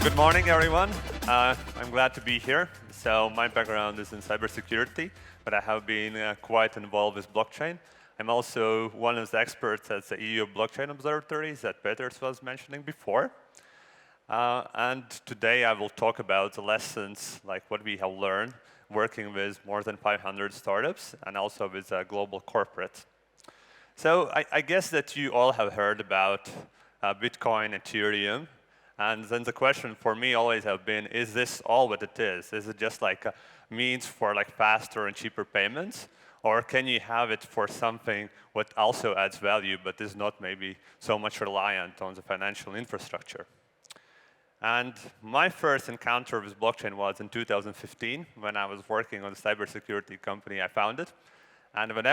Good morning, everyone. I'm glad to be here. So my background is in cybersecurity, but I have been quite involved with blockchain. I'm also one of the experts at the EU Blockchain Observatory that Peters was mentioning before. And today I will talk about the lessons, like what we have learned working with more than 500 startups and also with a global corporate. So I guess that you all have heard about Bitcoin, Ethereum. And then the question for me always have been, is this all what it is? Is it just like a means for like faster and cheaper payments? Or can you have it for something what also adds value, but is not maybe so much reliant on the financial infrastructure? And my first encounter with blockchain was in 2015 when I was working on the cybersecurity company I founded. And when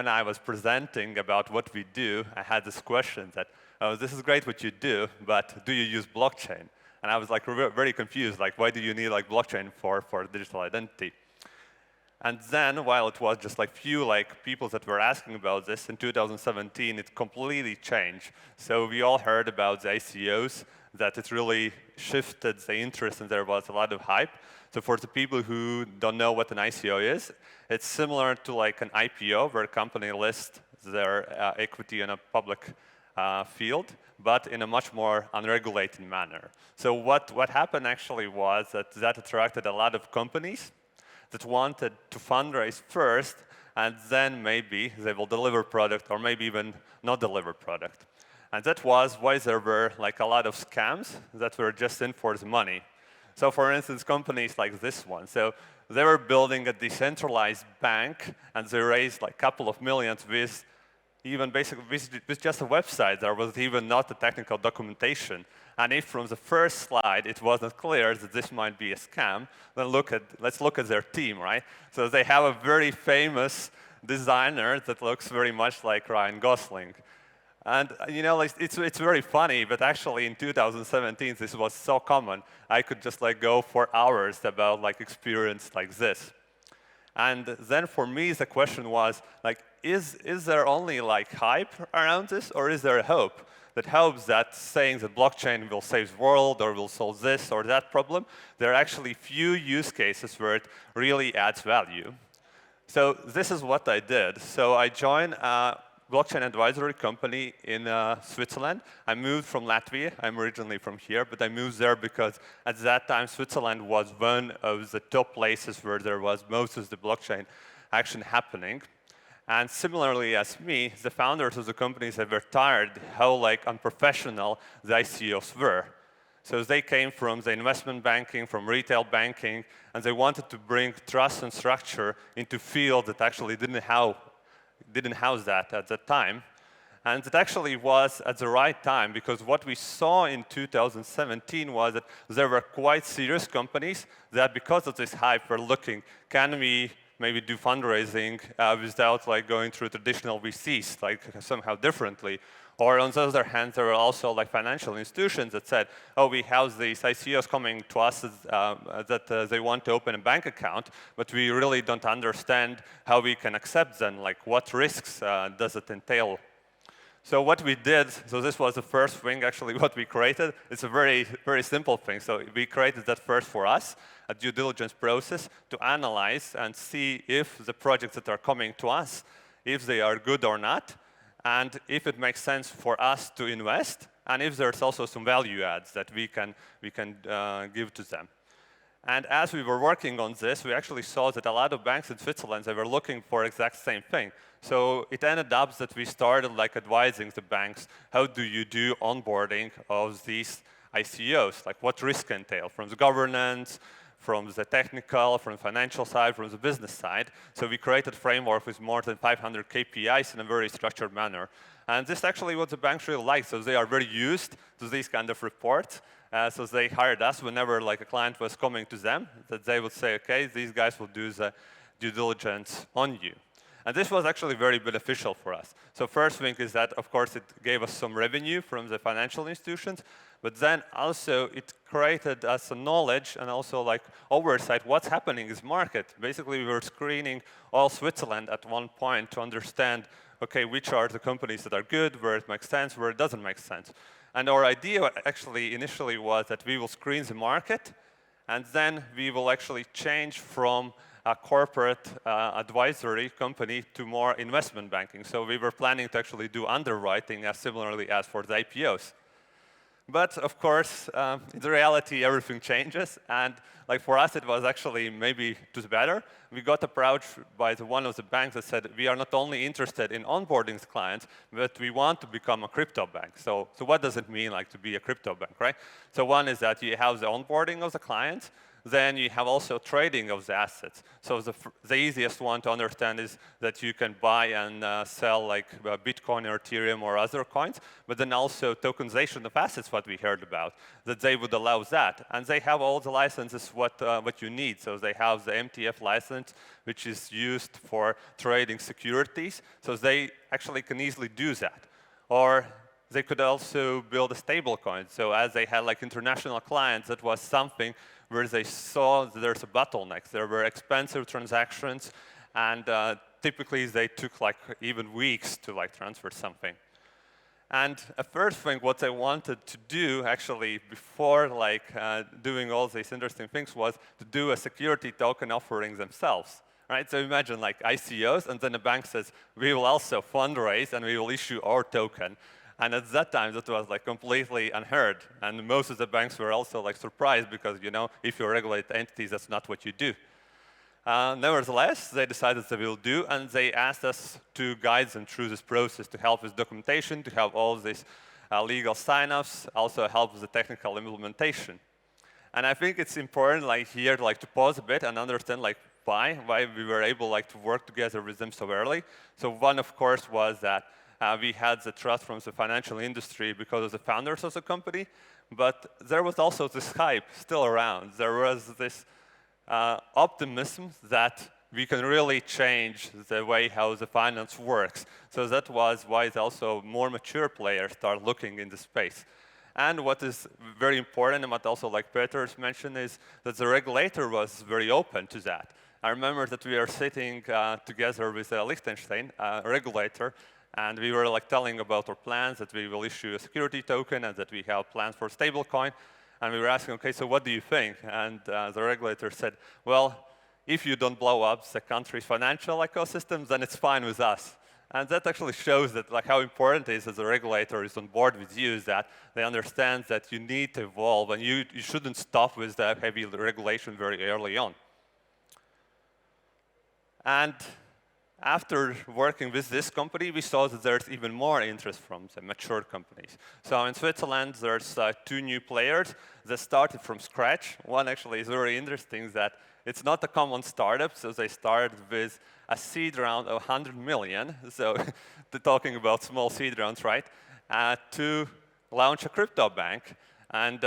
I was presenting about what we do, I had this question that, oh, this is great what you do, but do you use blockchain? And I was like very confused, like why do you need like blockchain for digital identity? And then, while it was just like few like people that were asking about this, in 2017 it completely changed. So we all heard about the ICOs, that it really shifted the interest and there was a lot of hype. So for the people who don't know what an ICO is, it's similar to like an IPO where a company lists their equity in a public field, but in a much more unregulated manner. So what happened actually was that attracted a lot of companies that wanted to fundraise first, and then maybe they will deliver product or maybe even not deliver product. And that was why there were like a lot of scams that were just in for the money. So for instance, companies like this one. So they were building a decentralized bank, and they raised like a couple of millions with even basically with just a website. There was even not the technical documentation. And if from the first slide it wasn't clear that this might be a scam, then let's look at their team, right? So they have a very famous designer that looks very much like Ryan Gosling. And you know, like, it's very funny, but actually in 2017 this was so common. I could just like go for hours about like experience like this. And then for me the question was like, is there only like hype around this, or is there a hope that hopes that saying that blockchain will save the world or will solve this or that problem? There are actually few use cases where it really adds value. So this is what I did. So I joined a blockchain advisory company in Switzerland. I moved from Latvia. I'm originally from here, but I moved there because at that time Switzerland was one of the top places where there was most of the blockchain action happening. And similarly as me, the founders of the companies were tired how like unprofessional the ICOs were. So they came from the investment banking, from retail banking, and they wanted to bring trust and structure into field that actually didn't house that at that time. And it actually was at the right time, because what we saw in 2017 was that there were quite serious companies that because of this hype were looking, can we maybe do fundraising without like going through traditional VCs, like somehow differently. Or on the other hand, there were also like financial institutions that said, oh, we have these ICOs coming to us that they want to open a bank account, but we really don't understand how we can accept them, like what risks does it entail. So what we did, so this was the first thing actually what we created. It's a very, very simple thing. So we created that first for us, a due diligence process to analyze and see if the projects that are coming to us, if they are good or not, and if it makes sense for us to invest, and if there's also some value adds that we can give to them. And as we were working on this, we actually saw that a lot of banks in Switzerland, they were looking for exact same thing. So it ended up that we started like advising the banks, how do you do onboarding of these ICOs? Like what risk entail from the governance, from the technical, from the financial side, from the business side. So we created a framework with more than 500 KPIs in a very structured manner. And this is actually what the banks really like. So they are very used to these kind of reports. So they hired us whenever like a client was coming to them, that they would say, okay, these guys will do the due diligence on you. And this was actually very beneficial for us. So first thing is that, of course, it gave us some revenue from the financial institutions, but then also it created us a knowledge and also like oversight what's happening in the market. Basically, we were screening all Switzerland at one point to understand, okay, which are the companies that are good, where it makes sense, where it doesn't make sense. And our idea actually initially was that we will screen the market, and then we will actually change from a corporate advisory company to more investment banking. So we were planning to actually do underwriting as similarly as for the IPOs. But of course, in the reality, everything changes. And like for us, it was actually maybe to the better. We got approached by one of the banks that said, we are not only interested in onboarding clients, but we want to become a crypto bank. So what does it mean like to be a crypto bank, right? So one is that you have the onboarding of the clients. Then you have also trading of the assets. So the easiest one to understand is that you can buy and sell like Bitcoin or Ethereum or other coins, but then also tokenization of assets, what we heard about, that they would allow that. And they have all the licenses what you need. So they have the MTF license, which is used for trading securities. So they actually can easily do that. Or they could also build a stable coin. So as they had like international clients, that was something where they saw that there's a bottleneck. There were expensive transactions, and typically they took like even weeks to like transfer something. And a first thing what I wanted to do actually before like doing all these interesting things was to do a security token offering themselves. Right? So imagine like ICOs, and then the bank says, we will also fundraise and we will issue our token. And at that time, that was like completely unheard. And most of the banks were also like surprised because, you know, if you regulate entities, that's not what you do. Nevertheless, they decided they will do, and they asked us to guide them through this process, to help with documentation, to have all these legal sign-offs, also help with the technical implementation. And I think it's important like here like to pause a bit and understand like why we were able like to work together with them so early. So one, of course, was that we had the trust from the financial industry because of the founders of the company, but there was also this hype still around. There was this optimism that we can really change the way how the finance works. So that was why also more mature players start looking in the space. And what is very important, and what also like Peter's mentioned, is that the regulator was very open to that. I remember that we are sitting together with Liechtenstein, regulator, and we were like telling about our plans, that we will issue a security token and that we have plans for stablecoin. And we were asking, okay, so what do you think? And the regulator said, well, if you don't blow up the country's financial ecosystem, then it's fine with us. And that actually shows that like how important it is as a regulator is on board with you, is that they understand that you need to evolve and you shouldn't stop with the heavy regulation very early on. And after working with this company, we saw that there's even more interest from the mature companies. So in Switzerland, there's 2 new players that started from scratch. One actually is very interesting, that it's not a common startup, so they started with a seed round of 100 million, so they're talking about small seed rounds, right, to launch a crypto bank. And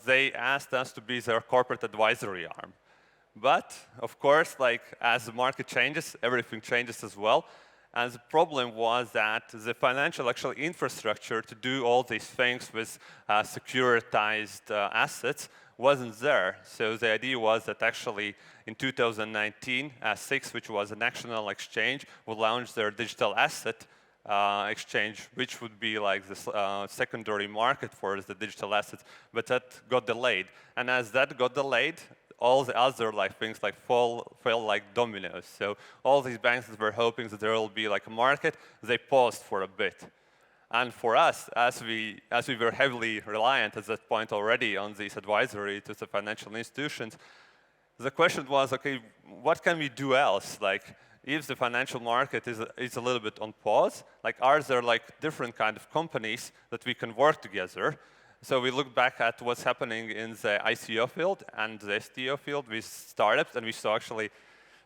they asked us to be their corporate advisory arm. But, of course, like as the market changes, everything changes as well. And the problem was that the financial infrastructure to do all these things with securitized assets wasn't there. So the idea was that actually in 2019, SIX, which was a national exchange, would launch their digital asset exchange, which would be like the secondary market for the digital assets. But that got delayed. And as that got delayed, all the other things fell like dominoes. So all these banks that were hoping that there will be like a market, they paused for a bit. And for us, as we were heavily reliant at that point already on this advisory to the financial institutions, the question was, okay, what can we do else? Like, if the financial market is a little bit on pause, like, are there like different kind of companies that we can work together? So we looked back at what's happening in the ICO field and the STO field with startups, and we saw actually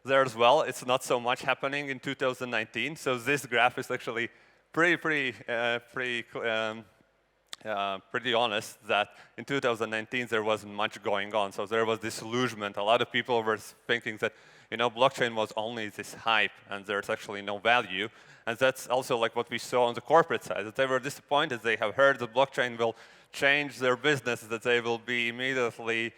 there as well, it's not so much happening in 2019. So this graph is actually pretty honest that in 2019 there wasn't much going on. So there was disillusionment. A lot of people were thinking that, you know, blockchain was only this hype and there's actually no value. And that's also like what we saw on the corporate side, that they were disappointed. They have heard that blockchain will change their business, that they will be immediately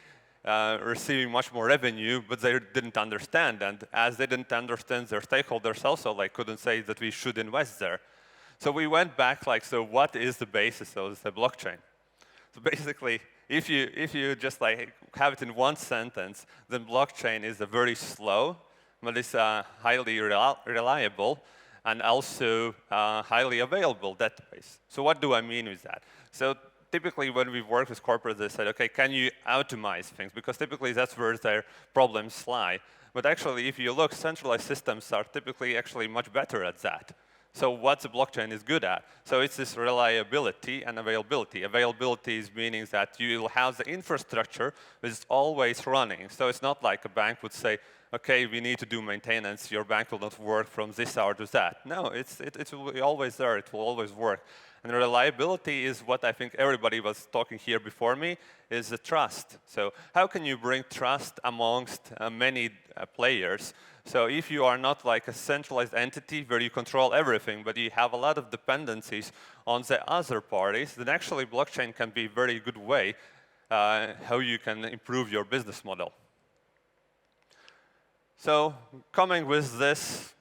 receiving much more revenue, but they didn't understand. And as they didn't understand, their stakeholders also couldn't say that we should invest there. So we went back so what is the basis of the blockchain? So basically, if you just like have it in one sentence, then blockchain is a very slow, but it's a highly reliable and also highly available database. So what do I mean with that? So typically when we work with corporates, they said, okay, can you automate things? Because typically that's where their problems lie. But actually, if you look, centralized systems are typically actually much better at that. So what the blockchain is good at? So it's this reliability and availability. Availability is meaning that you will have the infrastructure which is always running. So it's not like a bank would say, okay, we need to do maintenance, your bank will not work from this hour to that. No, it will be always there, it will always work. And reliability is what I think everybody was talking here before me, is the trust. So how can you bring trust amongst many players? So if you are not like a centralized entity where you control everything, but you have a lot of dependencies on the other parties, then actually blockchain can be a very good way how you can improve your business model. So coming with this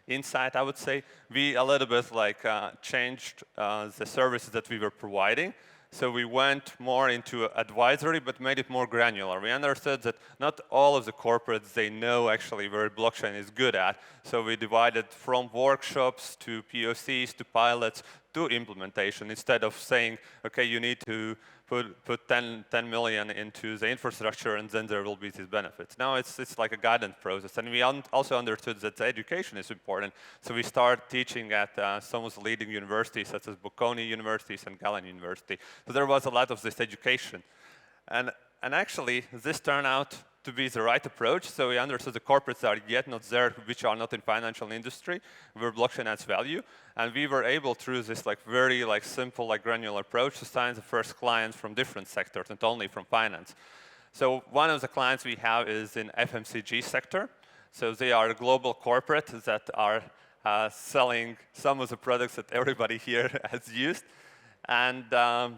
insight, I would say we a little bit like changed the services that we were providing. So we went more into advisory, but made it more granular. We understood that not all of the corporates, they know actually where blockchain is good at. So we divided from workshops to POCs to pilots to implementation, instead of saying, okay, you need to put 10 million into the infrastructure and then there will be these benefits. Now it's like a guidance process. And we also understood that the education is important. So we started teaching at some of the leading universities, such as Bocconi universities and Gallen University. So there was a lot of this education. And actually, this turned out to be the right approach. So we understood the corporates are yet not there, which are not in financial industry, where blockchain adds value. And we were able, through this like very like simple, like granular approach, to sign the first clients from different sectors, not only from finance. So one of the clients we have is in FMCG sector. So they are a global corporate that are selling some of the products that everybody here has used. And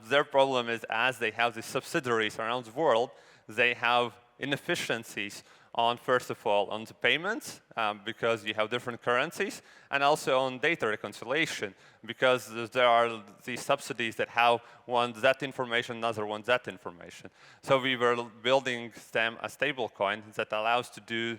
their problem is, as they have these subsidiaries around the world, they have inefficiencies on, first of all, on the payments, because you have different currencies, and also on data reconciliation, because there are these subsidies that have one that information, another one that information. So we were building them a stable coin that allows to do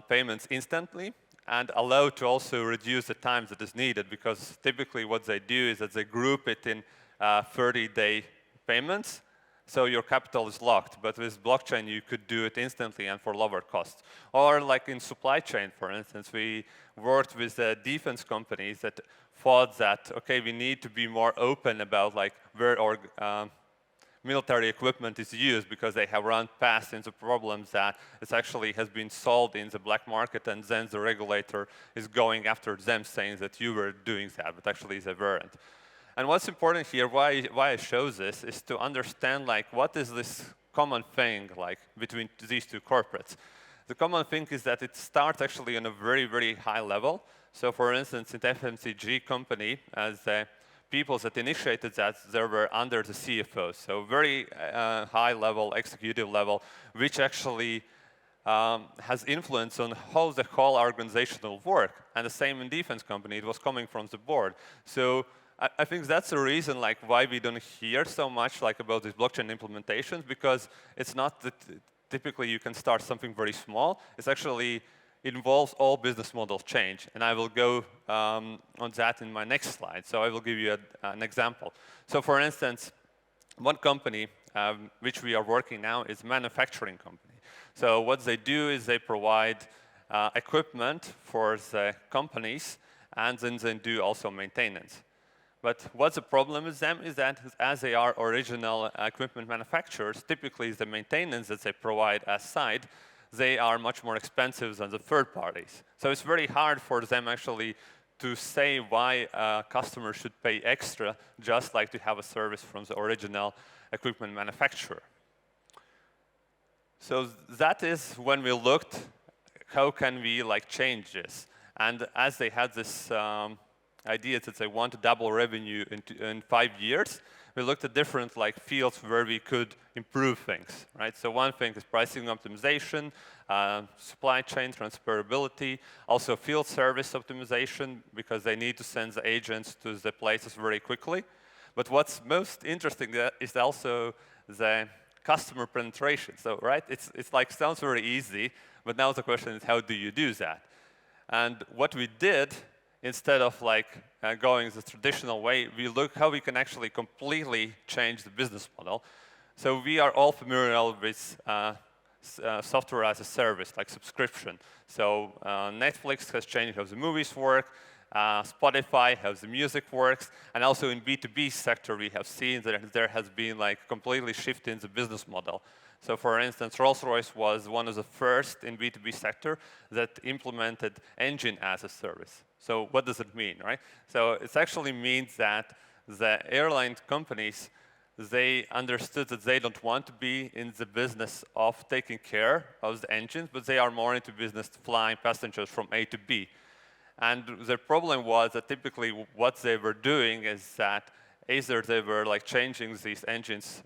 payments instantly, and allow to also reduce the time that is needed, because typically what they do is that they group it in 30-day payments, so your capital is locked. But with blockchain, you could do it instantly and for lower costs. Or like in supply chain, for instance, we worked with defense companies that thought that, okay, we need to be more open about like where our military equipment is used, because they have run past into problems that it actually has been solved in the black market, and then the regulator is going after them saying that you were doing that, but actually they weren't. And what's important here, why I show this, is to understand like what is this common thing like between these two corporates. The common thing is that it starts actually on a very, very high level. So for instance, in FMCG company, as people that initiated that, they were under the CFO. So very high level, executive level, which actually has influence on how the whole organization will work. And the same in defense company, it was coming from the board. So I think that's the reason like why we don't hear so much like about these blockchain implementations, because it's not that typically you can start something very small. It's actually involves all business model change, and I will go on that in my next slide. So I will give you an example. So for instance, one company which we are working now is a manufacturing company. So what they do is they provide equipment for the companies, and then they do also maintenance. But what's the problem with them is that as they are original equipment manufacturers, typically the maintenance that they provide as side, they are much more expensive than the third parties. So it's very hard for them actually to say why a customer should pay extra just like to have a service from the original equipment manufacturer. So that is when we looked how can we like change this. And as they had this idea that they want to double revenue in 5 years, we looked at different like fields where we could improve things, right? So one thing is pricing optimization, supply chain transferability, also field service optimization, because they need to send the agents to the places very quickly. But what's most interesting is also the customer penetration. So, right, it's like sounds very easy, but now the question is how do you do that? And what we did, instead of like going the traditional way, we look how we can actually completely change the business model. So we are all familiar with software as a service, like subscription. So Netflix has changed how the movies work, Spotify, how the music works, and also in B2B sector, we have seen that there has been like completely shift in the business model. So for instance, Rolls-Royce was one of the first in B2B sector that implemented engine as a service. So what does it mean, right? So it actually means that the airline companies, they understood that they don't want to be in the business of taking care of the engines, but they are more into business flying passengers from A to B. And the problem was that typically what they were doing is that either they were like changing these engines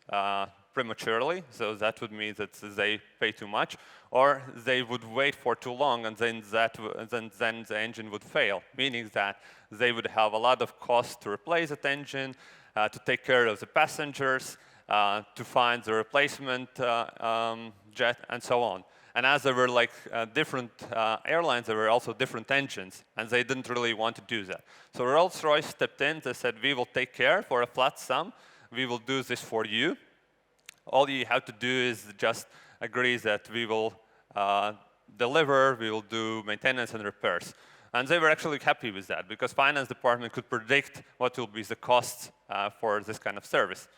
prematurely, so that would mean that they pay too much, or they would wait for too long, and then the engine would fail, meaning that they would have a lot of cost to replace that engine, to take care of the passengers, to find the replacement jet, and so on. And as there were like different airlines, there were also different engines, and they didn't really want to do that. So Rolls-Royce stepped in. They said, we will take care for a flat sum. We will do this for you. All you have to do is just agree that we will deliver, we will do maintenance and repairs. And they were actually happy with that, because finance department could predict what will be the costs for this kind of service.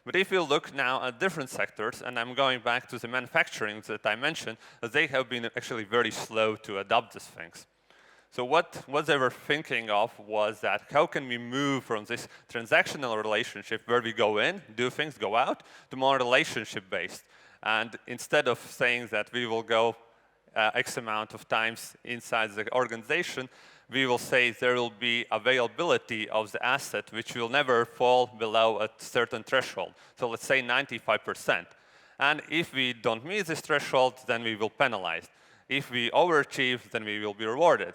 But if you look now at different sectors, and I'm going back to the manufacturing that I mentioned, they have been actually very slow to adopt these things. So what they were thinking of was that how can we move from this transactional relationship where we go in, do things, go out, to more relationship-based. And instead of saying that we will go X amount of times inside the organization, we will say there will be availability of the asset which will never fall below a certain threshold. So let's say 95%. And if we don't meet this threshold, then we will penalize. If we overachieve, then we will be rewarded.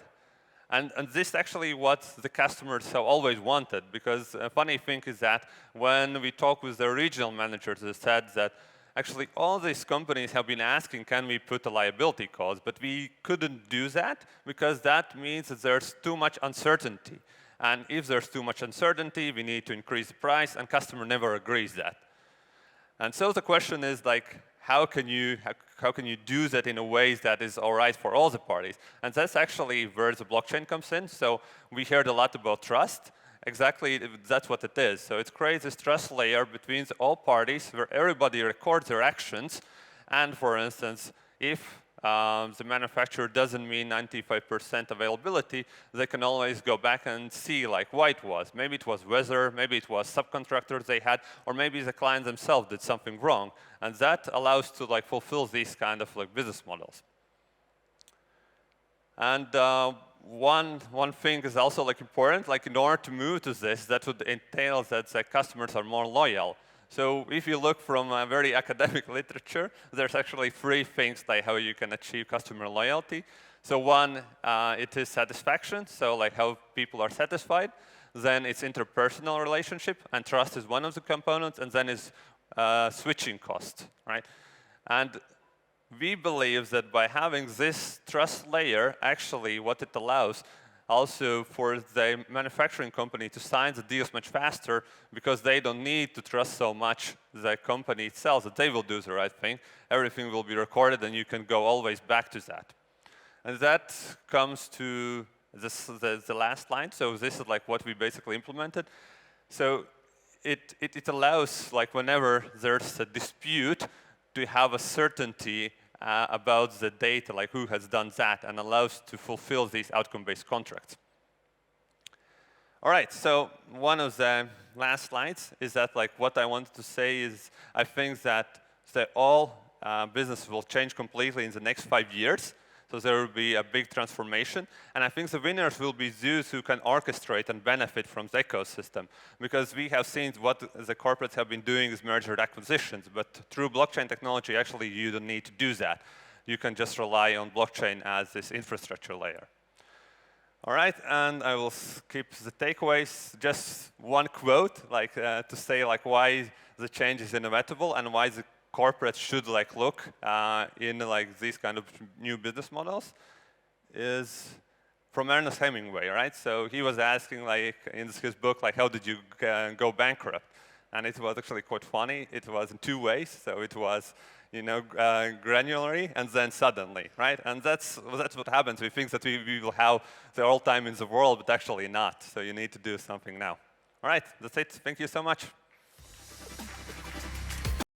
And this actually what the customers have always wanted, because a funny thing is that when we talk with the regional managers, they said that actually all these companies have been asking, can we put a liability clause? But we couldn't do that, because that means that there's too much uncertainty. And if there's too much uncertainty, we need to increase the price, and customer never agrees that. And so the question is like, how can you do that in a way that is all right for all the parties? And that's actually where the blockchain comes in. So we heard a lot about trust. Exactly, that's what it is. So it creates this trust layer between all parties where everybody records their actions. And for instance, if the manufacturer doesn't mean 95% availability, they can always go back and see like why it was. Maybe it was weather, maybe it was subcontractors they had, or maybe the client themselves did something wrong. And that allows to like fulfill these kind of like business models. And one thing is also like important, like in order to move to this, that would entail that the customers are more loyal. So if you look from a very academic literature, there's actually 3 things like how you can achieve customer loyalty. So one, it is satisfaction, so like how people are satisfied. Then it's interpersonal relationship, and trust is one of the components, and then is switching cost, right? And we believe that by having this trust layer, actually what it allows also for the manufacturing company to sign the deals much faster, because they don't need to trust so much the company itself that they will do the right thing. Everything will be recorded, and you can go always back to that. And that comes to the last line. So this is like what we basically implemented. So it allows, like whenever there's a dispute, to have a certainty about the data, like who has done that, and allows to fulfill these outcome-based contracts. All right, so one of the last slides is that like what I wanted to say is I think that all business will change completely in the next 5 years. So there will be a big transformation. And I think the winners will be those who can orchestrate and benefit from the ecosystem. Because we have seen what the corporates have been doing is merger and acquisitions. But through blockchain technology, actually, you don't need to do that. You can just rely on blockchain as this infrastructure layer. All right, and I will skip the takeaways. Just one quote, like to say like why the change is inevitable and why the corporate should like look in like these kind of new business models is from Ernest Hemingway, right? So he was asking like in his book like how did you go bankrupt? And it was actually quite funny. It was in two ways. So it was granularly and then suddenly, right? And that's what happens. We think that we will have the all time in the world, but actually not. So you need to do something now. All right, that's it. Thank you so much.